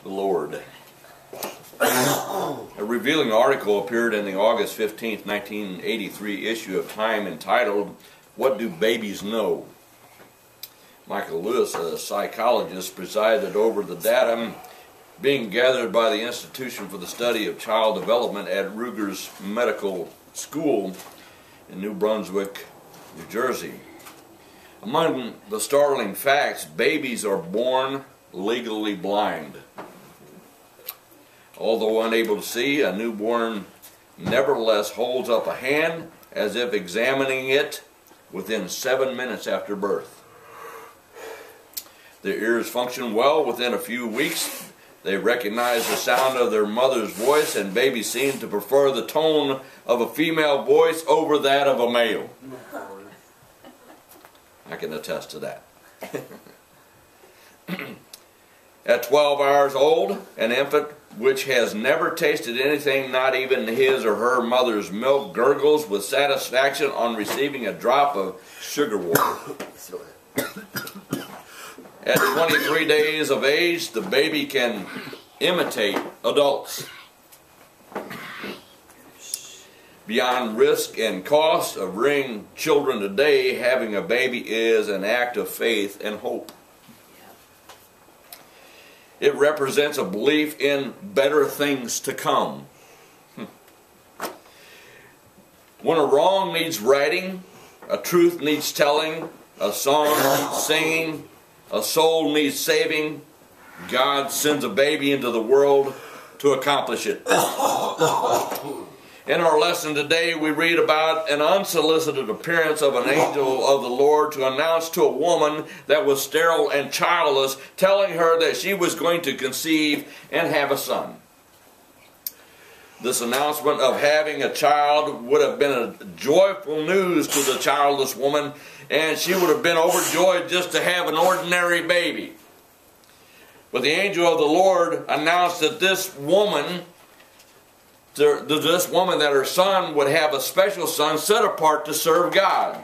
the Lord. A revealing article appeared in the August 15th, 1983 issue of Time entitled, "What Do Babies Know?" Michael Lewis, a psychologist, presided over the data being gathered by the Institution for the Study of Child Development at Rutgers Medical School in New Brunswick, New Jersey. Among the startling facts, babies are born legally blind. Although unable to see, a newborn nevertheless holds up a hand as if examining it within 7 minutes after birth. Their ears function well within a few weeks. They recognize the sound of their mother's voice, and babies seem to prefer the tone of a female voice over that of a male. I can attest to that. At 12 hours old, an infant which has never tasted anything, not even his or her mother's milk, gurgles with satisfaction on receiving a drop of sugar water. At 23 days of age, the baby can imitate adults. Beyond risk and cost of rearing children today, having a baby is an act of faith and hope. It represents a belief in better things to come. When a wrong needs righting, a truth needs telling, a song needs singing, a soul needs saving, God sends a baby into the world to accomplish it. In our lesson today, we read about an unsolicited appearance of an angel of the Lord to announce to a woman that was sterile and childless, telling her that she was going to conceive and have a son. This announcement of having a child would have been a joyful news to the childless woman, and she would have been overjoyed just to have an ordinary baby. But the angel of the Lord announced that this woman that her son would have a special son set apart to serve God.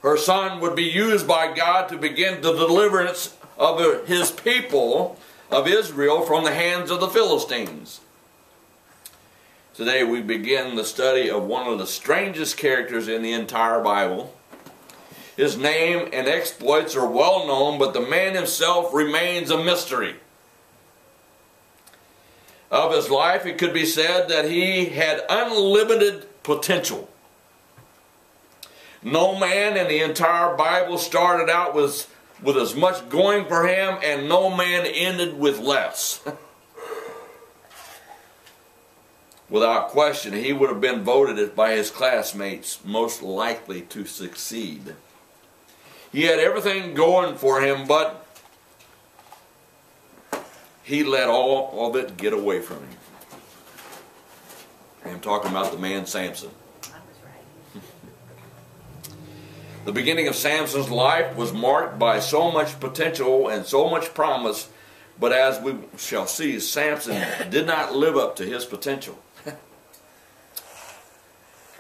Her son would be used by God to begin the deliverance of his people of Israel from the hands of the Philistines. Today we begin the study of one of the strangest characters in the entire Bible. His name and exploits are well known, but the man himself remains a mystery. Of his life, it could be said that he had unlimited potential. No man in the entire Bible started out with as much going for him, and no man ended with less. Without question, he would have been voted by his classmates most likely to succeed. He had everything going for him, but he let all of it get away from him. I'm talking about the man Samson. I was right. The beginning of Samson's life was marked by so much potential and so much promise, but as we shall see, Samson did not live up to his potential.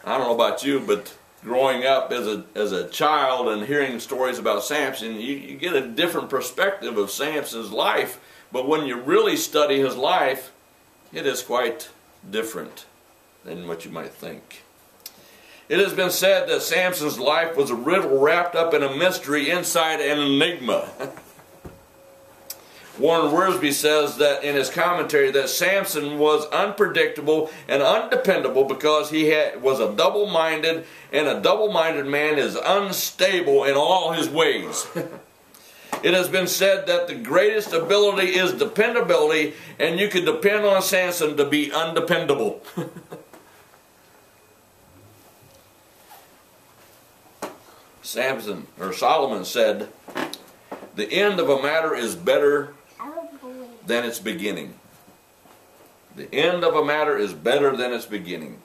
I don't know about you, but growing up as a child and hearing stories about Samson, you get a different perspective of Samson's life. But when you really study his life, it is quite different than what you might think. It has been said that Samson's life was a riddle wrapped up in a mystery inside an enigma. Warren Wiersbe says that in his commentary that Samson was unpredictable and undependable because he was a double-minded, and a double-minded man is unstable in all his ways. It has been said that the greatest ability is dependability, and you can depend on Samson to be undependable. Solomon said, "The end of a matter is better than its beginning." The end of a matter is better than its beginning.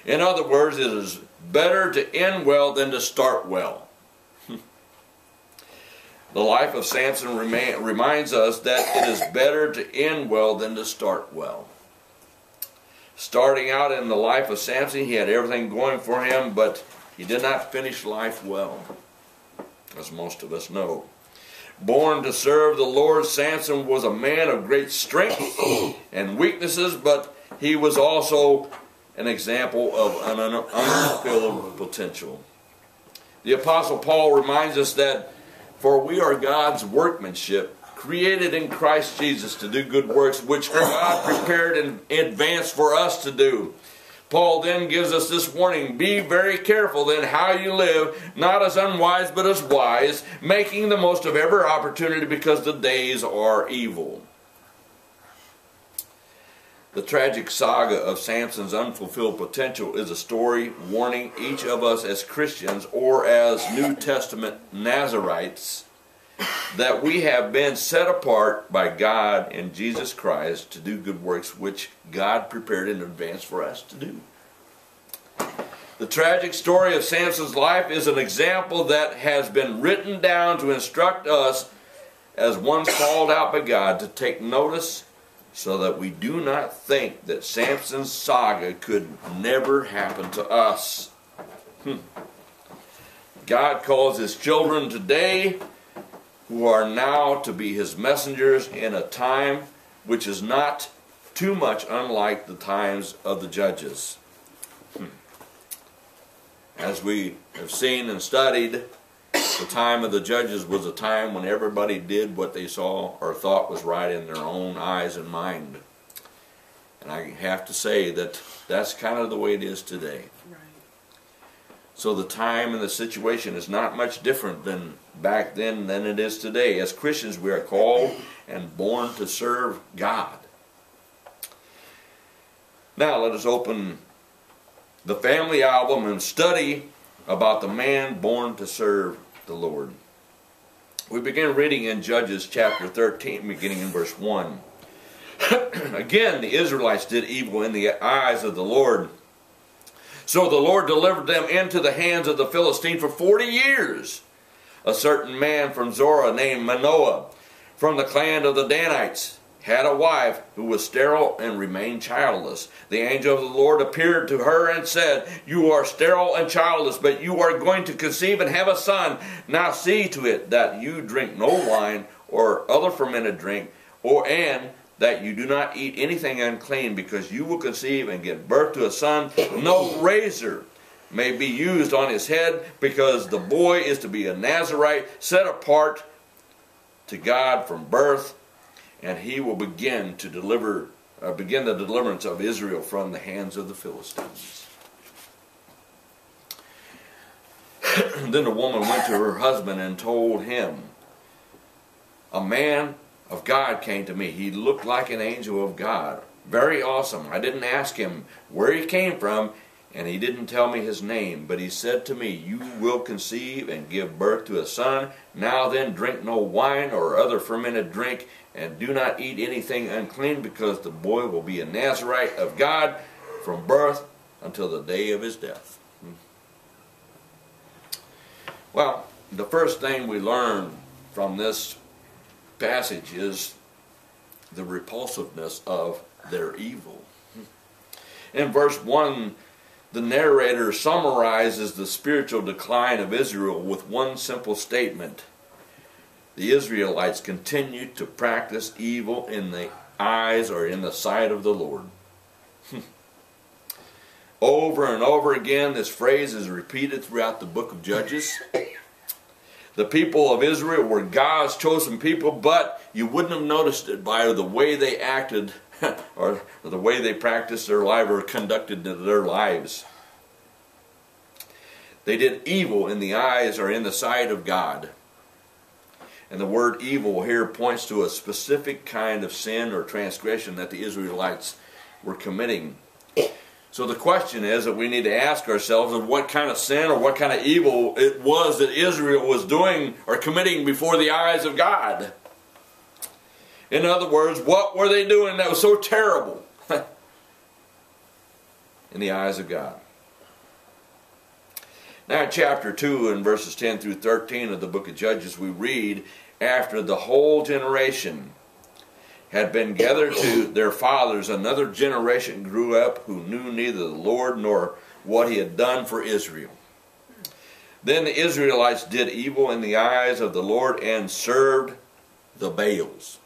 In other words, it is better to end well than to start well. The life of Samson reminds us that it is better to end well than to start well. Starting out in the life of Samson, he had everything going for him, but he did not finish life well, as most of us know. Born to serve the Lord, Samson was a man of great strength and weaknesses, but he was also an example of an unfulfilled potential. The Apostle Paul reminds us that, for we are God's workmanship, created in Christ Jesus to do good works, which God prepared in advance for us to do. Paul then gives us this warning: be very careful then how you live, not as unwise but as wise, making the most of every opportunity, because the days are evil. The tragic saga of Samson's unfulfilled potential is a story warning each of us as Christians, or as New Testament Nazarites, that we have been set apart by God in Jesus Christ to do good works which God prepared in advance for us to do. The tragic story of Samson's life is an example that has been written down to instruct us as ones called out by God to take notice, so that we do not think that Samson's saga could never happen to us. God calls His children today, who are now to be His messengers, in a time which is not too much unlike the times of the judges. As we have seen and studied, the time of the judges was a time when everybody did what they saw or thought was right in their own eyes and mind. And I have to say that that's kind of the way it is today. Right. So the time and the situation is not much different than back then than it is today. As Christians, we are called and born to serve God. Now let us open the family album and study about the man born to serve the Lord. We begin reading in Judges chapter 13, beginning in verse 1. Again, the Israelites did evil in the eyes of the Lord. So the Lord delivered them into the hands of the Philistines for 40 years. A certain man from Zorah named Manoah, from the clan of the Danites, had a wife who was sterile and remained childless. The angel of the Lord appeared to her and said, you are sterile and childless, but you are going to conceive and have a son. Now see to it that you drink no wine or other fermented drink, and that you do not eat anything unclean, because you will conceive and give birth to a son. No razor may be used on his head, because the boy is to be a Nazarite, set apart to God from birth, and he will begin the deliverance of Israel from the hands of the Philistines. Then the woman went to her husband and told him, a man of God came to me. He looked like an angel of God. Very awesome. I didn't ask him where he came from, and he didn't tell me his name, but he said to me, you will conceive and give birth to a son. Now then, drink no wine or other fermented drink, and do not eat anything unclean, because the boy will be a Nazarite of God from birth until the day of his death. Well, the first thing we learn from this passage is the repulsiveness of their evil. In verse 1, the narrator summarizes the spiritual decline of Israel with one simple statement: the Israelites continued to practice evil in the eyes or in the sight of the Lord. Over and over again, this phrase is repeated throughout the book of Judges. The people of Israel were God's chosen people, but you wouldn't have noticed it by the way they acted or the way they practiced their life or conducted their lives. They did evil in the eyes or in the sight of God. And the word evil here points to a specific kind of sin or transgression that the Israelites were committing. So the question is that we need to ask ourselves of what kind of sin or what kind of evil it was that Israel was doing or committing before the eyes of God. In other words, what were they doing that was so terrible in the eyes of God? Now in chapter 2 and verses 10 through 13 of the book of Judges, we read, after the whole generation had been gathered to their fathers, another generation grew up who knew neither the Lord nor what He had done for Israel. Then the Israelites did evil in the eyes of the Lord and served the Baals.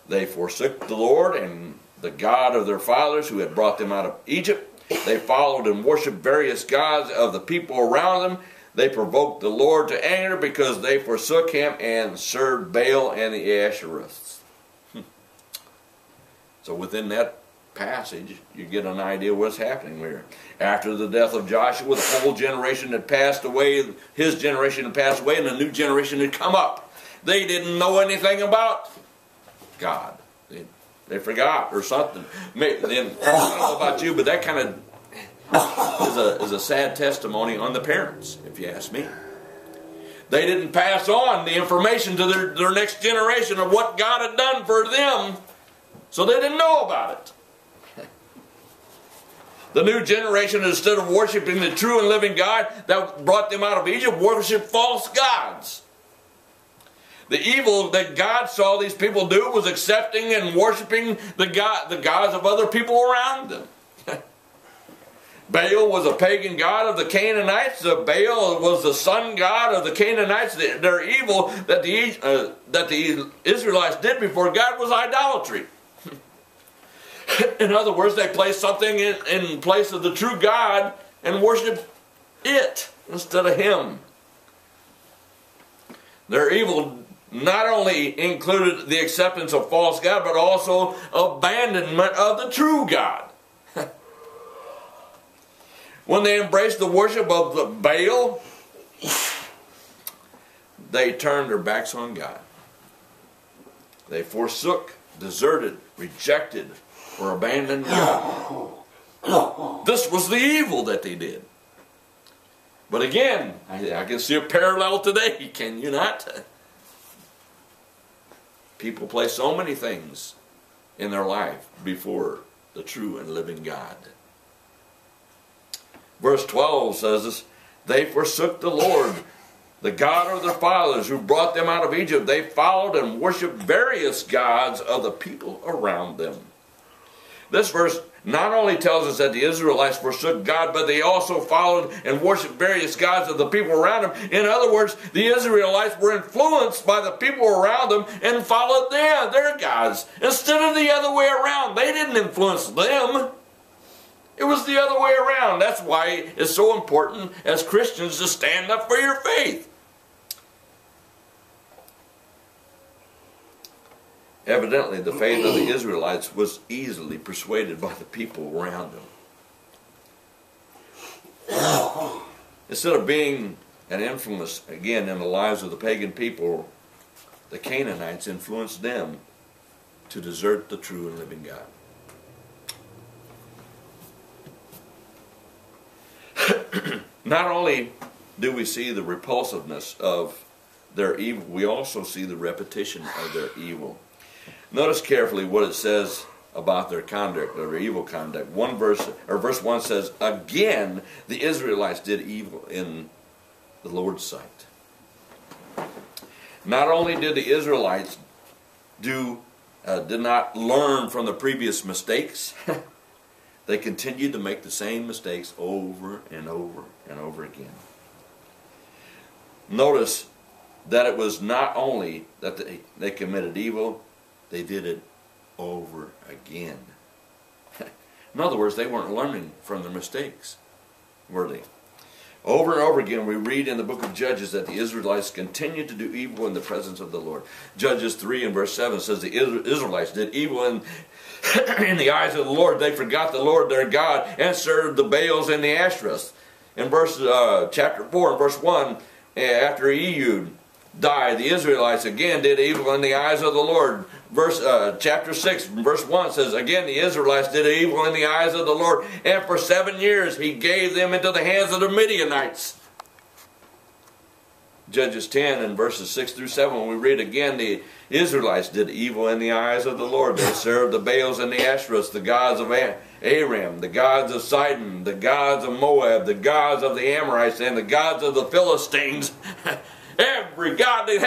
They forsook the Lord and the God of their fathers who had brought them out of Egypt. They followed and worshipped various gods of the people around them. They provoked the Lord to anger because they forsook him and served Baal and the Asherists. So within that passage, you get an idea what's happening here. After the death of Joshua, the whole generation had passed away, his generation had passed away, and a new generation had come up. They didn't know anything about God. They forgot or something. I don't know about you, but that kind of is a sad testimony on the parents, if you ask me. They didn't pass on the information to their next generation of what God had done for them, so they didn't know about it. The new generation, instead of worshiping the true and living God that brought them out of Egypt, worshiped false gods. The evil that God saw these people do was accepting and worshiping the gods of other people around them. Baal was a pagan god of the Canaanites. Baal was the sun god of the Canaanites. Their evil that the Israelites did before God was idolatry. In other words, they placed something in place of the true God and worshiped it instead of him. Their evil not only included the acceptance of false God, but also abandonment of the true God. When they embraced the worship of the Baal, they turned their backs on God. They forsook, deserted, rejected, or abandoned God. This was the evil that they did. But again, I can see a parallel today, can you not? People place so many things in their life before the true and living God. Verse 12 says, they forsook the Lord, the God of their fathers who brought them out of Egypt. They followed and worshipped various gods of the people around them. This verse not only tells us that the Israelites forsook God, but they also followed and worshipped various gods of the people around them. In other words, the Israelites were influenced by the people around them and followed their gods instead of the other way around. They didn't influence them. It was the other way around. That's why it's so important as Christians to stand up for your faith. Evidently, the faith of the Israelites was easily persuaded by the people around them. Instead of being an influence, again, in the lives of the pagan people, the Canaanites influenced them to desert the true and living God. Not only do we see the repulsiveness of their evil, we also see the repetition of their evil. Notice carefully what it says about their conduct, their evil conduct. Verse 1 says, again, the Israelites did evil in the Lord's sight. Not only did the Israelites did not learn from the previous mistakes, they continued to make the same mistakes over and over and over again. Notice that it was not only that they committed evil, they did it over again. In other words, they weren't learning from their mistakes, were they? Over and over again, we read in the book of Judges that the Israelites continued to do evil in the presence of the Lord. Judges 3 and verse 7 says the Israelites did evil in the eyes of the Lord. They forgot the Lord their God and served the Baals and the Asherists. In chapter 4 and verse 1, after Ehud died, the Israelites again did evil in the eyes of the Lord. Chapter 6 verse 1 says, again the Israelites did evil in the eyes of the Lord, and for 7 years he gave them into the hands of the Midianites. Judges 10 and verses 6 through 7, we read again, the Israelites did evil in the eyes of the Lord. They served the Baals and the Asherists, the gods of Aram, the gods of Sidon, the gods of Moab, the gods of the Amorites, and the gods of the Philistines. Every god they had.